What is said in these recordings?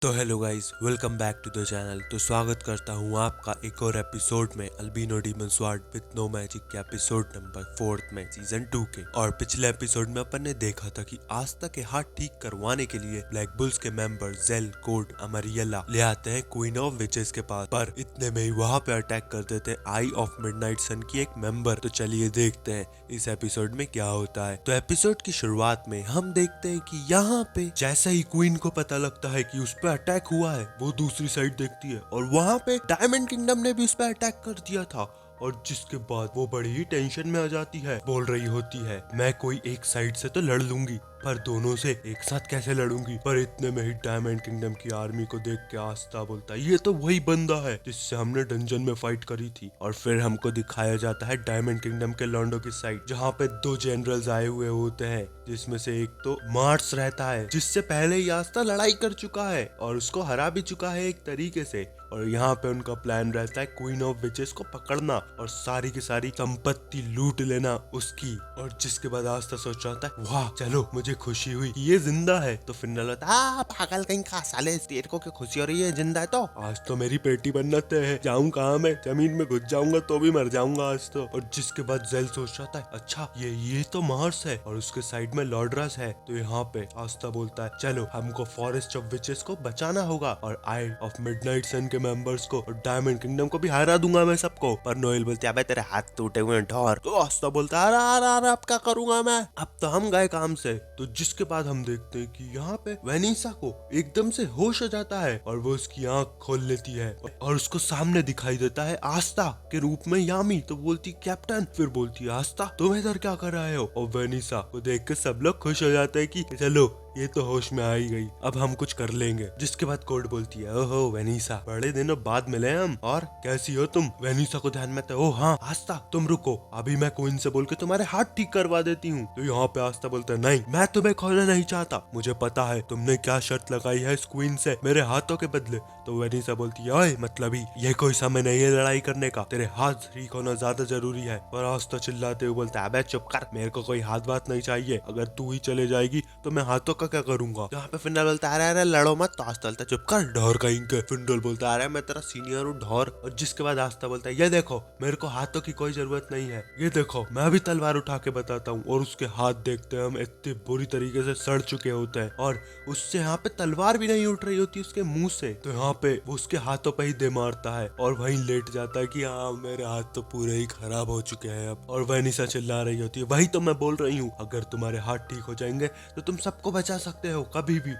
तो hello guys, welcome back to the channel. तो स्वागत करता हूँ आपका एक और एपिसोड में albino demon sword with no magic के एपिसोड नंबर 4 में सीजन 2 के। और पिछले एपिसोड में अपन ने देखा था कि आस्था के हाथ ठीक करवाने के लिए ब्लैक बुल्स के मेंबर जेल, कोड, अमरियला ले आते हैं क्वीन ऑफ विचेस के पास। पर इतने में ही वहाँ पे अटैक कर देते हैं आई ऑफ मिडनाइट सन की एक मेंबर। तो चलिए देखते हैं इस एपिसोड में क्या होता है। तो एपिसोड की शुरुआत में हम देखते हैं कि यहाँ पे जैसे ही क्वीन को पता लगता है कि उस पर अटैक हुआ है, वो दूसरी साइड देखती है और वहां पे डायमंड किंगडम ने भी उस पर अटैक कर दिया था। और जिसके बाद वो बड़ी ही टेंशन में आ जाती है, बोल रही होती है मैं कोई एक साइड से तो लड़ लूंगी, पर दोनों से एक साथ कैसे लड़ूंगी। पर इतने में ही डायमंड किंगडम की आर्मी को देख के आस्था बोलता है ये तो वही बंदा है जिससे हमने डंजन में फाइट करी थी। और फिर हमको दिखाया जाता है डायमंड किंगडम के लॉन्डो की साइड, जहाँ पे दो जनरल्स आए हुए होते हैं, जिसमें से एक तो मार्स रहता है जिससे पहले ही आस्था लड़ाई कर चुका है और उसको हरा भी चुका है एक तरीके से। और यहाँ पे उनका प्लान रहता है क्वीन ऑफ विचेस को पकड़ना और सारी की सारी संपत्ति लूट लेना उसकी। और जिसके बाद आस्था सोच रहा था वाह चलो मुझे खुशी हुई कि ये जिंदा है। तो फिर नल पागल कहीं का साले, तेरे को क्या खुशी हो रही है जिंदा है तो? आज तो मेरी पेटी बनना तय है, जाऊं कहाँ मैं, जमीन में घुस जाऊंगा तो भी मर जाऊंगा आज तो। और जिसके बाद जेल सोच रहा था अच्छा ये तो मार्स है और उसके साइड में लॉर्ड्रस है। तो यहाँ पे आस्था बोलता है चलो हमको फॉरेस्ट ऑफ विचेस को बचाना होगा और आई ऑफ मिडनाइट सन के मेंबर्स को और डायमंड किंगडम को भी हरा दूंगा मैं सबको। पर नोएल बोलते हैं तेरे हाथ टूटे हुए ढोर। तो आस्था बोलता है अरे अब क्या करूंगा मैं, अब तो हम गए काम से। तो जिसके बाद हम देखते हैं कि यहाँ पे वेनिसा को एकदम से होश आ जाता है और वो उसकी आंख खोल लेती है और उसको सामने दिखाई देता है आस्था के रूप में यामी। तो बोलती कैप्टन, फिर बोलती आस्था तुम इधर क्या कर रहे हो। और वेनिसा को देख के सब लोग खुश हो जाते हैं कि चलो ये तो होश में आ ही गई, अब हम कुछ कर लेंगे। जिसके बाद कोड बोलती है ओहो वेनिसा, बड़े दिनों बाद मिले हम, और कैसी हो तुम। वेनिसा को ध्यान में था ओ हाँ आस्था तुम रुको, अभी मैं क्वीन से बोल के तुम्हारे हाथ ठीक करवा देती हूँ। तो यहाँ पे आस्था बोलता है नहीं मैं तुम्हें खोना नहीं चाहता, मुझे पता है तुमने क्या शर्त लगाई है इस क्वीन से मेरे हाथों के बदले। तो वेनिसा बोलती है ओए मतलब ही ये कोई समय नहीं है लड़ाई करने का, तेरे हाथ ठीक होना ज्यादा जरूरी है। और आस्था चिल्लाते हुए बोलता है अबे चुप कर, मेरे को कोई हाथ बात नहीं चाहिए, अगर तू ही चले जाएगी तो मैं हाथों का क्या करूंगा। यहाँ पे फिंडल बोलता है अरे लड़ो मत। तो आस्था बोलता है चुप कर ढोर कहीं के। फिंडल बोलता है अरे मैं तेरा सीनियर हूँ ढोर। और जिसके बाद आस्था बोलता है ये देखो मेरे को हाथों की कोई जरूरत नहीं है, ये देखो मैं भी तलवार उठा के बताता हूँ। और उसके हाथ देखते हैं हम इतने बुरी तरीके से सड़ चुके होते हैं और उससे यहाँ पे तलवार भी नहीं उठ रही होती उसके मुंह से। तो यहाँ पे वो उसके हाथों पे ही दे मारता है और वहीं लेट जाता है कि हाँ मेरे हाथ तो पूरे ही खराब हो चुके हैं अब। और वेनिसा चिल्ला रही होती है वही तो मैं बोल रही हूँ, अगर तुम्हारे हाथ ठीक हो जाएंगे तो तुम सबको बचा सकते हो कभी भी।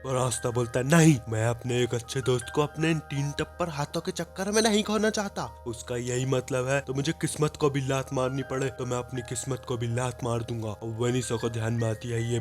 और आस्था बोलता है नहीं मैं अपने एक अच्छे दोस्त को अपने इन तीन टप्पर हाथों के चक्कर में नहीं खोना चाहता, उसका यही मतलब है तो मुझे किस्मत को भी लात मारनी पड़े तो मैं अपनी किस्मत को भी लात मार दूंगा। और वेनिसा को ध्यान में आती है ये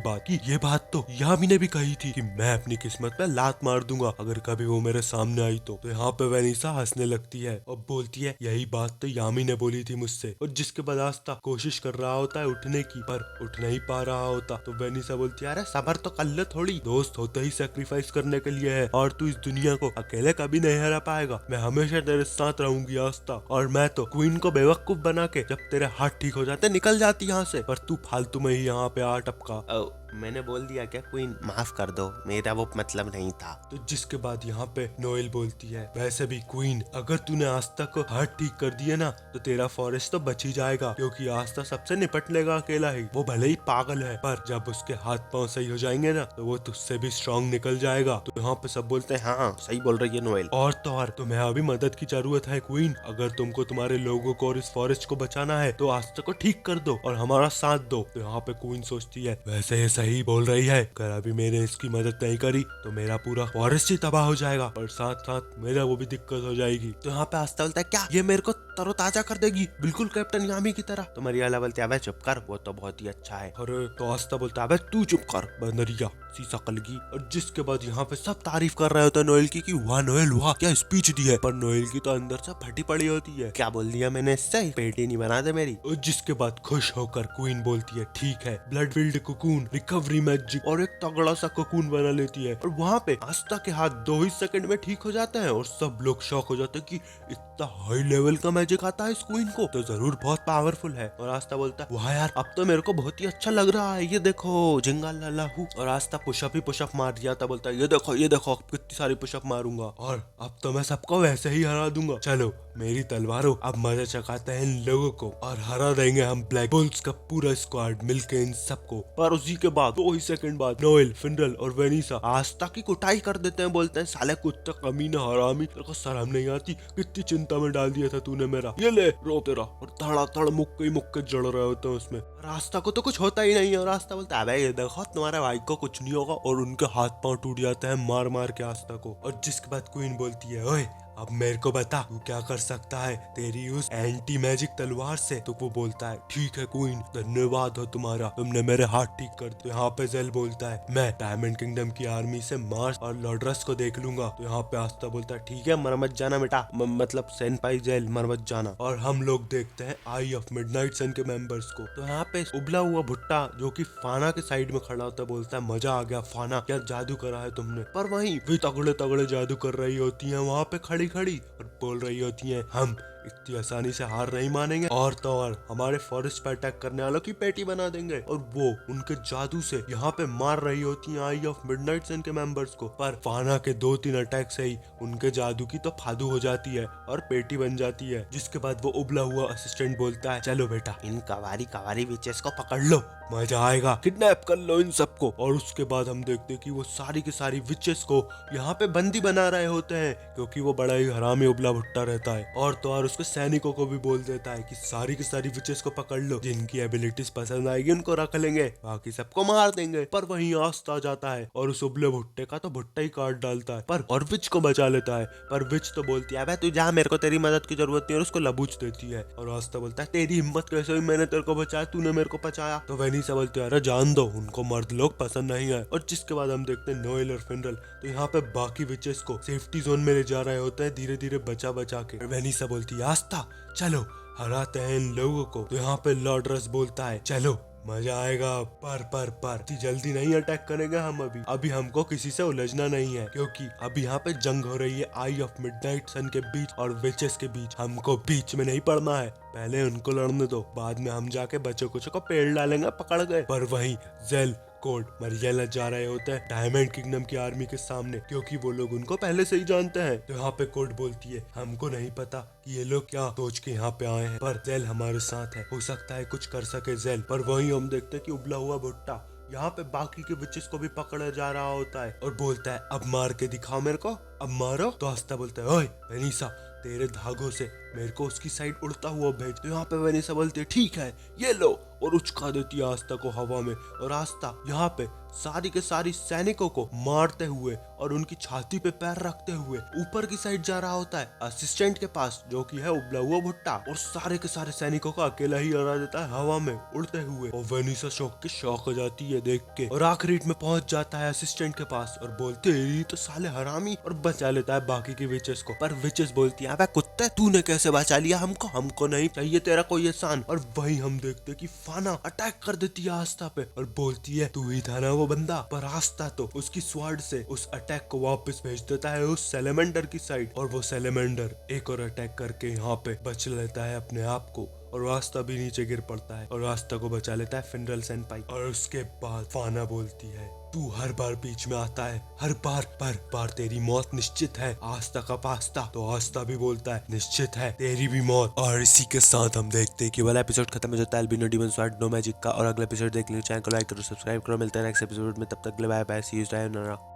बात तो यामी ने भी कही थी कि मैं अपनी किस्मत पे लात मार दूंगा अगर कभी वो मेरे सामने आई तो। यहाँ पे वेनिसा हंसने लगती है और बोलती है यही बात तो यामी ने बोली थी मुझसे। और जिसके बाद आस्था कोशिश कर रहा होता है उठने की, पर उठ नहीं पा रहा होता। तो वेनिसा बोलती है अरे सबर तो कर ले थोड़ी, दोस्त होते ही सैक्रिफाइस करने के लिए है और तू इस दुनिया को अकेले कभी नहीं हरा पाएगा, मैं हमेशा तेरे साथ रहूंगी आस्था। और मैं तो क्वीन को बेवकूफ बना के जब तेरे हाथ ठीक हो जाते निकल जाती यहाँ से, पर तू फालतू में ही यहाँ पे आ टपका। मैंने बोल दिया क्या क्वीन, माफ कर दो मेरा वो मतलब नहीं था। तो जिसके बाद यहाँ पे नोएल बोलती है वैसे भी क्वीन अगर तूने आस्था को हाथ ठीक कर दिए ना तो तेरा फॉरेस्ट तो बच ही जाएगा, क्योंकि आस्था सबसे निपट लेगा अकेला ही, वो भले ही पागल है पर जब उसके हाथ पांव सही हो जाएंगे ना तो वो तुझसे भी स्ट्रांग निकल जाएगा। तो यहाँ पे सब बोलते हैं हाँ सही बोल रही है नोएल। और तो और तुम्हें अभी मदद की जरूरत है क्वीन, अगर तुमको तुम्हारे लोगों को और इस फॉरेस्ट को बचाना है तो आस्था को ठीक कर दो और हमारा साथ दो। तो यहाँ पे क्वीन सोचती है वैसे सही बोल रही है, अगर अभी मैंने इसकी मदद नहीं करी तो मेरा पूरा फॉरेस्ट ही तबाह हो जाएगा और साथ साथ मेरा वो भी दिक्कत हो जाएगी। तो यहाँ पे आस्था बोलता है क्या ये मेरे को तरोताजा कर देगी बिल्कुल कैप्टन यामी की तरह। तो मरियाला बोलती है चुप कर वो तो बहुत ही अच्छा है। और तो आस्था बोलता है तू चुप कर बंदरिया सी शकल की। और जिसके बाद यहाँ पे सब तारीफ कर रहे होते हैं नोएल की कि वाह नोएल वाह क्या स्पीच दी है, पर नोएल की तो अंदर से फटी पड़ी होती है, क्या बोल दिया मैंने इससे, पेट ही नहीं बना दे मेरी। और जिसके बाद खुश होकर क्वीन बोलती है ठीक है blood field cocoon recovery magic और एक तगड़ा सा कोकून बना लेती है। और वहाँ पे आस्था के हाथ 2 ही सेकंड में ठीक हो जाते हैं और सब लोग शॉक हो जाते हैं कि इतना हाई लेवल का मैजिक आता है इस क्वीन को, तो जरूर बहुत पावरफुल है। और आस्था बोलता है वाह यार, अब तो मेरे को बहुत ही अच्छा लग रहा है, ये देखो जिंगा लाला हूँ। और आस्था पुशअप ही पुशअप मार दिया था, बोलता है ये देखो कितनी सारी पुशअप मारूंगा और अब तो मैं सबको वैसे ही हरा दूंगा। चलो मेरी तलवारों अब मजा चखाते हैं इन लोगों को और हरा देंगे हम ब्लैक बुल्स का पूरा स्क्वाड मिलके इन सबको। पर उसी के बाद 2 ही सेकंड बाद नोएल, फिनरल और वेनिसा आस्था की कुटाई कर देते हैं। बोलते हैं साले कुत्ता कमीना हरामी, तेरे को शर्म नहीं आती, कितनी चिंता में डाल दिया था तूने मेरा, ये ले रो तेरा। और धड़ाधड़ मुक्के जड़ रहे होते हैं उसमें। रास्ता को तो कुछ होता ही नहीं है और रास्ता बोलता है अबे ये देखो तुम्हारे भाई को कुछ नहीं होगा। और उनके हाथ पांव टूट जाते हैं मार मार के आस्था को। और जिसके बाद क्वीन बोलती है ओए अब मेरे को बता तू क्या कर सकता है तेरी उस एंटी मैजिक तलवार से। तो वो बोलता है ठीक है क्वीन, धन्यवाद हो तुम्हारा, तुमने मेरे हाथ ठीक कर दिए। यहाँ पे जेल बोलता है मैं डायमंड किंगडम की आर्मी से मार्स और लॉर्ड्रस को देख लूंगा। तो यहाँ पे आस्था बोलता है ठीक है मर मत जाना बेटा, मतलब सेनपाई जेल मर मत जाना। और हम लोग देखते हैं आई ऑफ मिडनाइट सन के मेंबर्स को। तो यहाँ पे उबला हुआ भुट्टा जो कि फाना के साइड में खड़ा होता है बोलता है मजा आ गया फाना, क्या जादू करा है तुमने। पर वहीं वे तगड़े तगड़े जादू कर रही होती है वहाँ पे खड़ी और बोल रही होती हैं हम इतनी आसानी से हार नहीं मानेंगे और तो और हमारे फॉरेस्ट पे अटैक करने वालों की पेटी बना देंगे। और वो उनके जादू से यहाँ पे मार रही होती हैं आई ऑफ मिडनाइट सन के मेंबर्स को। पर फाना के 2-3 अटैक से ही उनके जादू की तो फादू हो जाती है और पेटी बन जाती है। जिसके बाद वो उबला हुआ असिस्टेंट बोलता है चलो बेटा इन कवारी विचेस को पकड़ लो, मजा आएगा, किडनैप कर लो इन सबको। और उसके बाद हम देखते हैं कि वो सारी की सारी विचेस को यहाँ पे बंदी बना रहे होते हैं क्योंकि वो बड़ा ही हरामी उबला भुट्टा रहता है। और तो और उसके सैनिकों को भी बोल देता है कि सारी की सारी विचेस को पकड़ लो, जिनकी एबिलिटीज पसंद आएगी उनको रख लेंगे, बाकी सबको मार देंगे। पर वहीं आस्था जाता है और उस उबले भुट्टे का तो भुट्टा ही काट डालता है पर और विच को बचा लेता है। पर विच तो बोलती है तू जा, मेरे को तेरी मदद की जरूरत नहीं, और उसको लबूच देती है। और आस्था बोलता है तेरी हिम्मत कैसे हुई, मैंने तेरे को बचाया, तूने मेरे को बचाया। तो वेनिसा बोलती है अरे जान दो, उनको मर्द लोग पसंद नहीं है। और जिसके बाद हम देखते हैं नोएल और फिनरल तो यहाँ पे बाकी विचेस को सेफ्टी जोन में ले जा रहे होते हैं धीरे धीरे बचा बचा के। वेनिसा बोलती है आस्था चलो हराते हैं इन लोगों को। तो यहाँ पे लॉर्ड्रस बोलता है चलो मजा आएगा, पर जल्दी नहीं अटैक करेंगे हम अभी हमको किसी से उलझना नहीं है क्योंकि अभी यहाँ पे जंग हो रही है आई ऑफ मिडनाइट सन के बीच और विचेस के बीच। हमको बीच में नहीं पड़ना है, पहले उनको लड़ने दो, बाद में हम जाके बच्चों कुछ को पेड़ डालेंगे पकड़ गए। पर वहीं जेल कोड मरियला जा रहे होते हैं डायमंड किंगडम की आर्मी के सामने क्योंकि वो लोग उनको पहले से ही जानते हैं। तो यहाँ पे कोड बोलती है हमको नहीं पता कि ये लोग क्या सोच के यहाँ पे आए हैं, पर जेल हमारे साथ है, हो सकता है कुछ कर सके जेल। पर वहीं हम देखते हैं कि उबला हुआ भुट्टा यहाँ पे बाकी के विचेस को भी पकड़ा जा रहा होता है और बोलता है अब मार के दिखाओ मेरे को, अब मारो। तो आस्था बोलता है ओए वेनिसा तेरे धागों से मेरे को उसकी साइड उड़ता हुआ भेज। तो यहाँ पे वेनिसा बोलती है ठीक है ये लो, और उचका देती है आस्था को हवा में। और आस्था यहाँ पे सारी के सारी सैनिकों को मारते हुए और उनकी छाती पे पैर रखते हुए ऊपर की साइड जा रहा होता है असिस्टेंट के पास जो कि है उबला हुआ भुट्टा, और सारे के सारे सैनिकों को अकेला ही हरा देता है हवा में उड़ते हुए। और वेनिसा शौक हो जाती है देख के और आखिरी में पहुंच जाता है असिस्टेंट के पास और बोलते है तो साले हरामी, और बचा लेता है बाकी की विचेस को। पर विचेस बोलती है कुत्ते तूने कैसे बचा लिया हमको नहीं चाहिए तेरा कोई एहसान। और वही हम देखते कि फाना अटैक कर देती है आस्था पे और बोलती है तू ही था ना वो बंदा। पर आस्था तो उसकी स्वार्ड से उस अटैक को वापस भेज देता है उस सेलेमेंडर की साइड, और वो सेलेमेंडर एक और अटैक करके यहाँ पे बच लेता है अपने आप को। और आस्था भी नीचे गिर पड़ता है और आस्था को बचा लेता है फिनरल सेनपाई। और उसके बाद फाना बोलती है तू हर बार बीच में आता है, हर बार तेरी मौत निश्चित है आस्था का पास्ता। तो आस्था भी बोलता है निश्चित है तेरी भी मौत। और इसी के साथ हम देखते हैं कि वाला एपिसोड खत्म हो जाता है albino demon sword no magic का। और अगला एपिसोड देखने चैनल को लाइक करो, सब्सक्राइब करो, मिलते हैं नेक्स्ट एपिसोड में, तब तक बाय बाय, सी यू,